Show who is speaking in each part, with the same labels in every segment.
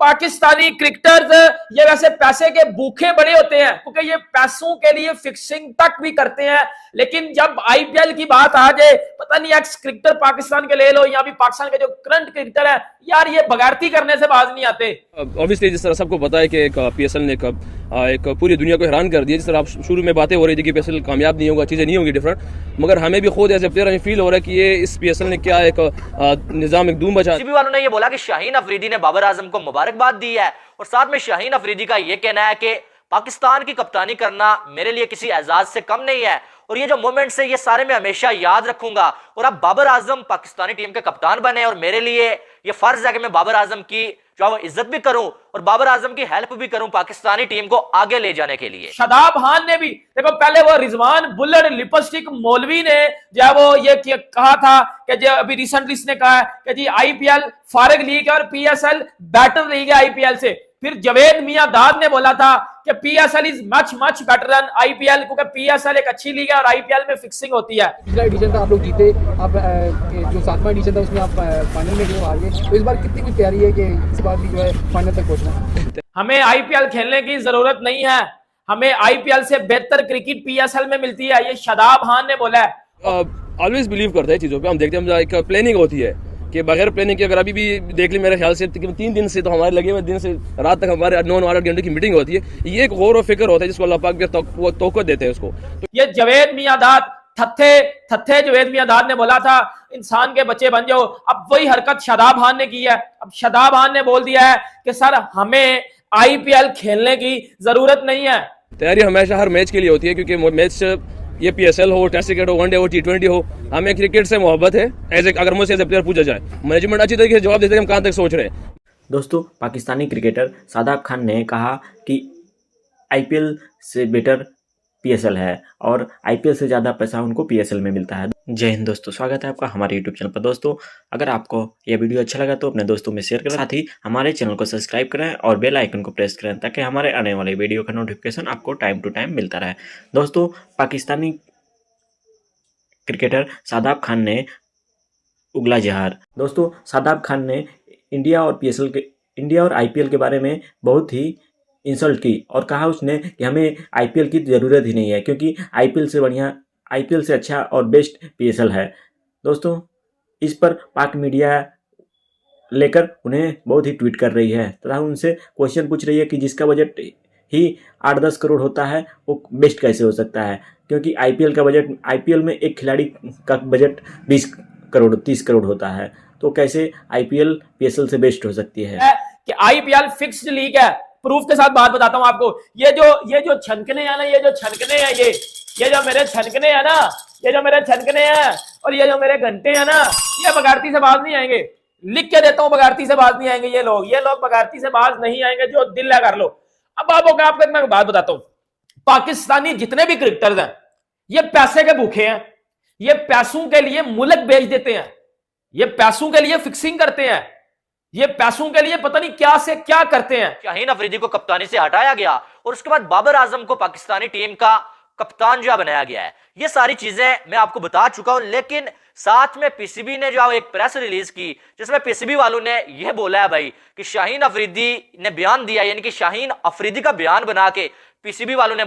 Speaker 1: Pakistani cricketers ये वैसे पैसे के भूखे बड़े होते हैं, क्योंकि ये पैसों के लिए फिक्सिंग तक भी करते हैं। लेकिन जब आईपीएल की बात आ जाए, पता नहीं एक्स क्रिकेटर पाकिस्तान के ले लो या भी पाकिस्तान के जो करंट क्रिकेटर है, यार ये बगारती करने से बाज नहीं आते।
Speaker 2: ऑब्वियसली जिस तरह सबको पता है कि एक पीएसएल ने एक पूरी दुनिया को हैरान कर दिया। जिस तरह आप शुरू में बातें हो रही थी कि पीएसएल कामयाब नहीं होगा, चीज़ें नहीं होंगी डिफरेंट, मगर हमें भी खुद एज ए प्लेयर हमें फील हो रहा है कि ये इस पीएसएल ने क्या एक निजाम एक धूम मचा।
Speaker 3: वालों ने ये बोला कि शाहीन अफरीदी ने बाबर आजम को मुबारकबाद दी है, और साथ में शाहीन अफरीदी का ये कहना है कि पाकिस्तान की कप्तानी करना मेरे लिए किसी एजाज से कम नहीं है, और ये जो मोमेंट्स है ये सारे मैं हमेशा याद रखूंगा। और अब बाबर आजम पाकिस्तानी टीम के कप्तान बने, और मेरे लिए ये फर्ज है कि मैं बाबर आजम की जो वो इज्जत भी करूं और बाबर आजम की हेल्प भी करूं पाकिस्तानी टीम को आगे ले जाने के लिए।
Speaker 1: शादाब खान ने भी देखो, पहले वो रिजवान बुल्लट लिपस्टिक मौलवी ने जब वो ये कहा था कि जो अभी रिसेंटली इसने कहा है कि जी आईपीएल फारिग लीग है और पीएसएल बेटर लीग है आईपीएल से। फिर जवेद मियां दाद ने बोला था कि PSL is much better than IPL, क्योंकि पीएसएल एक अच्छी लीग है और आईपीएल में फिक्सिंग होती है।
Speaker 4: पिछला एडिशन था आप लोग जीते, अब जो 7वां एडिशन था उसमें आप फाइनल में जो आ गए, तो इस बार कितनी कुछ तैयारी है कि इस बार भी जो है फाइनल तक पहुंचना?
Speaker 1: हमें आईपीएल खेलने की जरूरत नहीं है, हमें आईपीएल से बेहतर क्रिकेट पीएसएल में मिलती है, ये शादाब खान ने बोला है।
Speaker 2: ऑलवेज बिलीव करते हैं चीज़ों पे। हम देखते हैं एक प्लानिंग होती है कि बगैर प्लानिंग के, अगर अभी भी देख ली मेरे ख्याल से 3 दिन से तो हमारे लगे हुए दिन से रात तक हमारे 9-8 घंटे की मीटिंग होती है। ये एक गौर और फिक्र होता है जिसको अल्लाह पाक भी तौक़त देते हैं उसको। तो
Speaker 1: ये जवेद मियां दाद थत्थे जवेद मियां दाद ने बोला था इंसान के बच्चे बन जाओ, अब वही हरकत शादाब खान ने की है। अब शादाब खान ने बोल दिया है कि सर हमें आईपीएल खेलने की जरूरत नहीं है।
Speaker 2: तैयारी हमेशा हर मैच के लिए होती है, क्योंकि मैच ये पीएसएल हो, टेस्ट क्रिकेट हो, वनडे हो, T20 हो, हमें क्रिकेट से मोहब्बत है। अगर मुझसे एज ए प्लेयर पूछा जाए, मैनेजमेंट अच्छी तरीके से जवाब देते हैं हम कहाँ तक सोच रहे हैं।
Speaker 5: दोस्तों, पाकिस्तानी क्रिकेटर शादाब खान ने कहा कि आईपीएल से बेटर पीएसएल है और आईपीएल से ज़्यादा पैसा उनको पीएसएल में मिलता है। जय हिंद दोस्तों, स्वागत है आपका हमारे यूट्यूब चैनल पर। दोस्तों, अगर आपको यह वीडियो अच्छा लगा तो अपने दोस्तों में शेयर करें, साथ ही हमारे चैनल को सब्सक्राइब करें और बेल आइकन को प्रेस करें ताकि हमारे आने वाले वीडियो का नोटिफिकेशन आपको टाइम टू टाइम मिलता रहे। दोस्तों, पाकिस्तानी क्रिकेटर शादाब खान ने उगला जहर। दोस्तों, शादाब खान ने इंडिया और आईपीएल के बारे में बहुत ही इंसल्ट की और कहा उसने कि हमें आईपीएल की ज़रूरत ही नहीं है, क्योंकि आईपीएल से अच्छा और बेस्ट पीएसएल है। दोस्तों, इस पर पाक मीडिया लेकर उन्हें बहुत ही ट्वीट कर रही है तथा उनसे क्वेश्चन पूछ रही है कि जिसका बजट ही 8-10 करोड़ होता है वो बेस्ट कैसे हो सकता है, क्योंकि आईपीएल में एक खिलाड़ी का बजट 20 करोड़ 30 करोड़ होता है, तो कैसे आईपीएल पीएसएल से बेस्ट हो सकती है
Speaker 1: कि आईपीएल फिक्स्ड लीग है। प्रूफ के साथ बात बताता हूं आपको। ये जो छनकने हैं ना, ये जो छनकने हैं, ये जो मेरे छनकने हैं ना, ये जो मेरे छनकने हैं और ये जो मेरे घंटे हैं ना, ये बगारती से बाज नहीं आएंगे। लिख के देता हूं, बगारती से बाज नहीं आएंगे ये लोग बगारती से बाज नहीं आएंगे, जो दिल है कर लो। अब आपको मैं बात बताता हूं, पाकिस्तानी जितने भी क्रिकेटर्स हैं ये पैसे के भूखे हैं, ये पैसों के लिए मुल्क बेच देते हैं, ये पैसों के लिए फिक्सिंग करते हैं, ये पैसों के लिए पता नहीं क्या से क्या करते हैं।
Speaker 3: शाहीन अफरीदी को कप्तानी से हटाया गया और उसके बाद बाबर आजम को पाकिस्तानी टीम का कप्तान जो बनाया गया है। ये सारी चीजें मैं आपको बता चुका हूं, लेकिन साथ में पीसीबी ने जो एक प्रेस रिलीज की जिसमें पीसीबी वालों ने यह बोला है भाई कि शाहीन अफरीदी ने बयान दिया, यानी कि शाहीन अफरीदी का बयान बना के पीसीबी वालों ने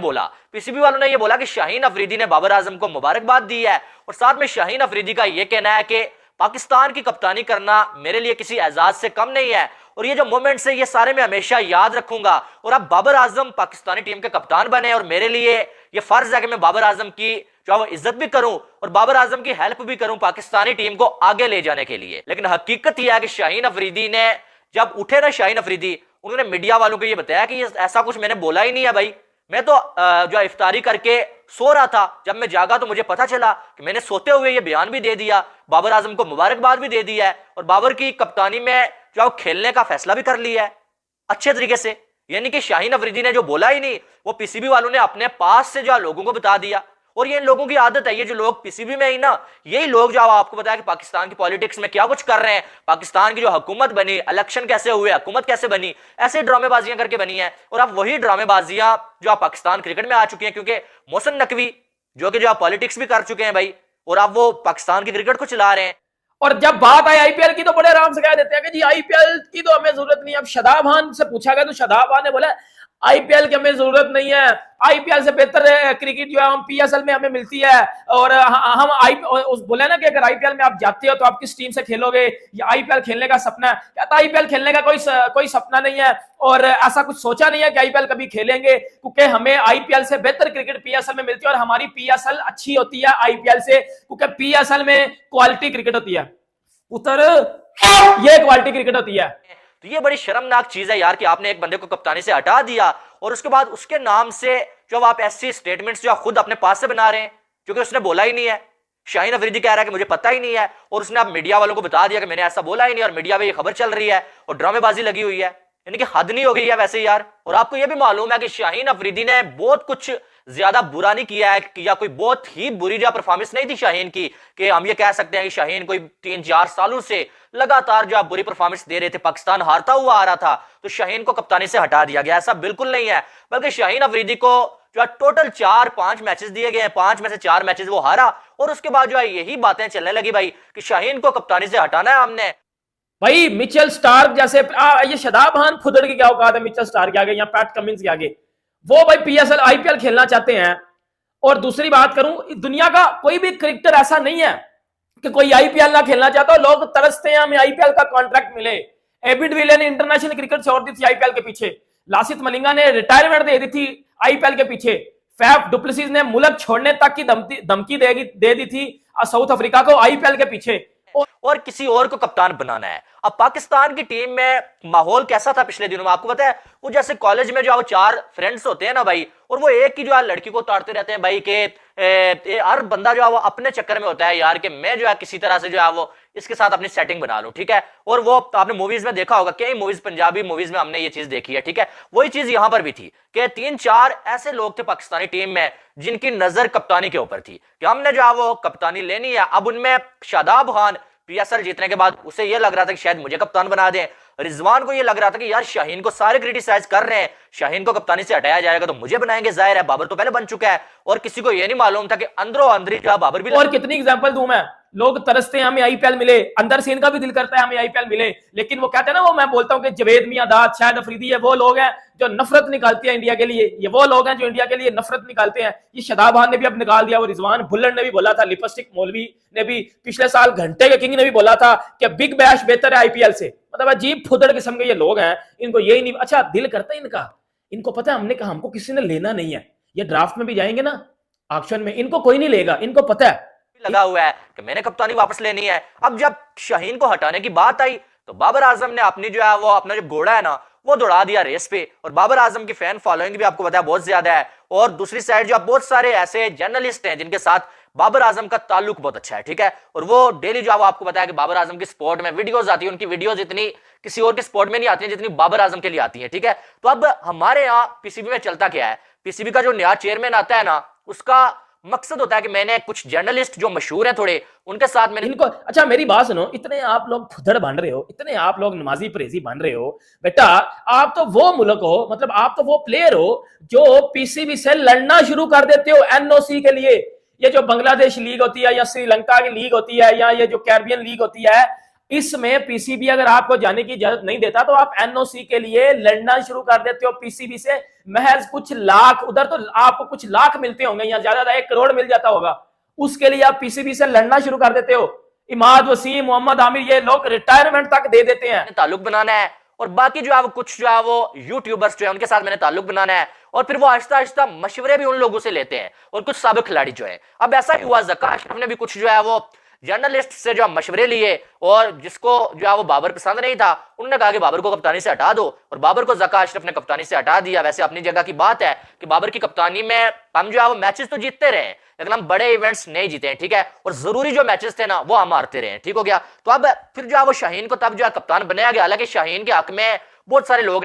Speaker 3: यह बोला कि शाहीन अफरीदी ने बाबर आजम को मुबारकबाद दी है, और साथ में शाहीन अफरीदी का यह कहना है कि पाकिस्तान की कप्तानी करना मेरे लिए किसी एजाज से कम नहीं है, और ये जो मोमेंट्स है ये सारे मैं हमेशा याद रखूंगा। और अब बाबर आजम पाकिस्तानी टीम के कप्तान बने, और मेरे लिए ये फर्ज है कि मैं बाबर आजम की जो वो इज्जत भी करूं और बाबर आजम की हेल्प भी करूं पाकिस्तानी टीम को आगे ले जाने के लिए। लेकिन हकीकत यह है कि शाहीन अफरीदी ने जब उठे ना, शाहीन अफरीदी उन्होंने मीडिया वालों को ये बताया कि ये ऐसा कुछ मैंने बोला ही नहीं है भाई, मैं तो जो इफ्तारी करके सो रहा था, जब मैं जागा तो मुझे पता चला कि मैंने सोते हुए ये बयान भी दे दिया, बाबर आजम को मुबारकबाद भी दे दी है और बाबर की कप्तानी में जो खेलने का फैसला भी कर लिया है अच्छे तरीके से। यानी कि शाहीन अफरीदी ने जो बोला ही नहीं, वो पीसीबी वालों ने अपने पास से जो लोगों को बता दिया। और ये इन लोगों की आदत है, ये जो लोग पीसीबी में ही ना, यही लोग जो आपको बताया कि पाकिस्तान की पॉलिटिक्स में क्या कुछ कर रहे हैं, पाकिस्तान की जो हुकूमत बनी, इलेक्शन कैसे हुए, हुकूमत कैसे बनी, ऐसे ड्रामेबाजियां करके बनी है। और अब वही ड्रामेबाजियां जो आप पाकिस्तान क्रिकेट में आ चुकी हैं, क्योंकि मोहसिन नकवी जो कि जो आप पॉलिटिक्स भी कर चुके हैं भाई, और अब वो पाकिस्तान की क्रिकेट को चला रहे हैं।
Speaker 1: और जब बात आए आईपीएल की तो बड़े आराम से कह देते हैं कि जी आईपीएल की तो हमें जरूरत नहीं है। अब शादाब खान से पूछा गया तो शादाब खान ने बोला आईपीएल की हमें जरूरत नहीं है, आईपीएल से बेहतर क्रिकेट जो है हम पीएसएल में हमें मिलती है। और हम बोले ना कि अगर आईपीएल में आप जाते हो तो आप किस टीम से खेलोगे, या आईपीएल खेलने का सपना है? कहता आईपीएल खेलने का कोई सपना नहीं है, और ऐसा कुछ सोचा नहीं है कि आईपीएल कभी खेलेंगे, क्योंकि हमें आईपीएल से बेहतर क्रिकेट पीएसएल में मिलती है और हमारी पीएसएल अच्छी होती है आईपीएल से, क्योंकि पीएसएल में क्वालिटी क्रिकेट होती है। उतर ये क्वालिटी क्रिकेट होती है।
Speaker 3: तो ये बड़ी शर्मनाक चीज है यार कि आपने एक बंदे को कप्तानी से हटा दिया और उसके बाद उसके नाम से जो आप ऐसी स्टेटमेंट्स जो आप खुद अपने पास से बना रहे हैं, क्योंकि उसने बोला ही नहीं है। शाहीन अफरीदी कह रहा है कि मुझे पता ही नहीं है, और उसने आप मीडिया वालों को बता दिया कि मैंने ऐसा बोला ही नहीं, और मीडिया में ये खबर चल रही है और ड्रामेबाजी लगी हुई है। यानी कि हद नहीं हो गई है वैसे यार। और आपको यह भी मालूम है कि शाहीन अफरीदी ने बहुत कुछ ज्यादा बुरा नहीं किया है, या कोई बहुत ही बुरी जो परफॉर्मेंस नहीं थी शाहीन की, कि हम ये कह सकते हैं कि शाहीन कोई 3-4 सालों से लगातार जो आप बुरी परफॉर्मेंस दे रहे थे, पाकिस्तान हारता हुआ आ रहा था, तो शाहीन को कप्तानी से हटा दिया गया। ऐसा बिल्कुल नहीं है, बल्कि शाहीन अफरीदी को जो टोटल 4-5 मैचेस दिए गए हैं, 5 में से 4 मैचेस वो हारा, और उसके बाद जो है यही बातें चलने लगी भाई कि शाहीन को कप्तानी से हटाना है हमने।
Speaker 1: भाई मिचेल स्टार्क जैसे ये शादाब खान फुदड़ की क्या औकात है मिचेल स्टार्क के आगे या पैट कमिंस के आगे? वो भाई पीएसएल आईपीएल खेलना चाहते हैं। और दूसरी बात करूं, दुनिया का कोई भी क्रिकेटर ऐसा नहीं है कि कोई आईपीएल ना खेलना चाहता। लोग तरसते हैं हमें आईपीएल का कॉन्ट्रैक्ट मिले। एबिड विले ने इंटरनेशनल क्रिकेट छोड़ दी थी आईपीएल के पीछे, लासित मलिंगा ने रिटायरमेंट दे दी थी आईपीएल के पीछे, फैफ डुप्लेसिस ने मुल्क छोड़ने तक की धमकी दे दी थी साउथ अफ्रीका को आईपीएल के पीछे,
Speaker 3: और किसी और को कप्तान बनाना है। अब पाकिस्तान की टीम में माहौल कैसा था पिछले दिनों में आपको पता है? वो जैसे कॉलेज में जो 4 फ्रेंड्स होते हैं ना भाई, और वो एक ही जो है लड़की को ताड़ते रहते हैं भाई के हर बंदा जो है वो अपने चक्कर में होता है यार कि मैं जो है किसी तरह से जो है वो इसके साथ अपनी सेटिंग बना लूं, ठीक है। और वो आपने मूवीज में देखा होगा, कई मूवीज, पंजाबी मूवीज में हमने ये चीज देखी है, ठीक है। वही चीज यहां पर भी थी कि 3-4 ऐसे लोग थे पाकिस्तानी टीम में जिनकी नजर कप्तानी के ऊपर थी कि हमने जो है वो कप्तानी लेनी है। अब उनमें शादाब खान पीएसएल जीतने के बाद उसे यह लग रहा था कि शायद मुझे कप्तान बना दें, रिजवान को यह लग रहा था कि यार शाहीन को सारे क्रिटिसाइज कर रहे हैं, शाहीन को कप्तानी से हटाया जाएगा तो मुझे बनाएंगे, जाहिर है बाबर तो पहले बन चुका है, और किसी को यह नहीं मालूम था कि अंदरो अंदरी जो बाबर भी।
Speaker 1: और कितनी एग्जांपल दूं मैं, लोग तरसते हैं हमें आईपीएल मिले, अंदर से इनका भी दिल करता है हमें आईपीएल मिले, लेकिन वो कहते हैं ना, वो मैं बोलता हूं कि जवेद मियां दाद, शाहिद अफरीदी, ये वो लोग हैं जो नफरत निकालते हैं इंडिया के लिए, ये वो लोग हैं जो इंडिया के लिए नफरत निकालते हैं। ये शादाब खान ने भी अब निकाल दिया, वो रिजवान भुल्लर ने भी बोला था, लिपस्टिक मौलवी ने भी पिछले साल घंटे के किंग ने भी बोला था कि बिग बैश बेहतर है आईपीएल से। मतलब अजीब फुदड़ किस्म के ये लोग हैं, इनको यही नहीं, अच्छा दिल करता है इनका, इनको पता है हमने कहा हमको किसी ने लेना नहीं है, ये ड्राफ्ट में भी जाएंगे ना ऑक्शन में, इनको कोई नहीं लेगा, इनको पता है
Speaker 3: लगा हुआ है कि मैंने कप्तानी वापस लेनी है। अब जब शाहीन को हटाने की बात आई तो बाबर आजम ने अपनी जो है वो अपना जो घोड़ा है ना वो दौड़ा दिया रेस पे, और बाबर आजम की फैन फॉलोइंग भी आपको पता है बहुत ज्यादा है। और दूसरी साइड जो बहुत सारे ऐसे जर्नलिस्ट हैं जिनके साथ बाबर आजम का ताल्लुक बहुत अच्छा है, ठीक है, और वो डेली जो आपको पता है कि बाबर आजम की स्पोर्ट में वीडियोस आती है, उनकी वीडियोस इतनी किसी और की स्पोर्ट में नहीं आती है जितनी बाबर आजम के लिए आती है, ठीक है। तो अब हमारे यहाँ पीसीबी में चलता क्या है, पीसीबी का जो नया चेयरमैन आता है ना, उसका मकसद होता है कि मैंने कुछ जर्नलिस्ट जो मशहूर हैं थोड़े, उनके साथ मैंने
Speaker 1: इनको, अच्छा मेरी बात सुनो, इतने आप लोग फुदड़ बन रहे हो, इतने आप लोग नमाजी परहेजी बन रहे हो, बेटा आप तो वो मुल्क हो, मतलब आप तो वो प्लेयर हो जो पीसीबी से लड़ना शुरू कर देते हो एनओसी के लिए। ये जो बांग्लादेश लीग होती है या श्रीलंका की लीग होती है या ये जो कैरिबियन लीग होती है, इसमें पीसीबी अगर आपको जाने की इजाजत नहीं देता तो आप एनओसी के लिए लड़ना शुरू कर देते हो पीसीबी से। महज कुछ लाख, उधर तो आपको कुछ लाख मिलते होंगे या ज्यादा 1 करोड़ मिल जाता होगा, उसके लिए आप पीसीबी से लड़ना शुरू कर देते हो। इमाद वसीम, मोहम्मद आमिर, ये लोग रिटायरमेंट तक दे देते हैं।
Speaker 3: ताल्लुक बनाना है, और बाकी जो है वो कुछ जो है वो यूट्यूबर्स जो है उनके साथ मैंने ताल्लुक बनाना है, और फिर वो आहिस्ता आहिस्ता मशवरे भी उन लोगों से लेते हैं, और कुछ साबिक खिलाड़ी जो है। अब ऐसा ही हुआ, ज़का अशरफ ने भी कुछ जो है वो जर्नलिस्ट से जो मशवरे लिए, और जिसको जो है वो बाबर पसंद नहीं था, उन्होंने कहा कि बाबर को कप्तानी से हटा दो, और बाबर को ज़का अशरफ ने कप्तानी से हटा दिया। वैसे अपनी जगह की बात है कि बाबर की कप्तानी में हम जो है वो मैचेस तो जीतते रहे, लेकिन हम बड़े इवेंट्स नहीं जीते हैं, ठीक है, और जरूरी जो मैचेस थे ना वो हम हारते रहे, ठीक हो गया। तो अब फिर जो है वो शाहीन को तब जो है कप्तान बनाया गया, हालांकि शाहीन के हक में बहुत सारे लोग ने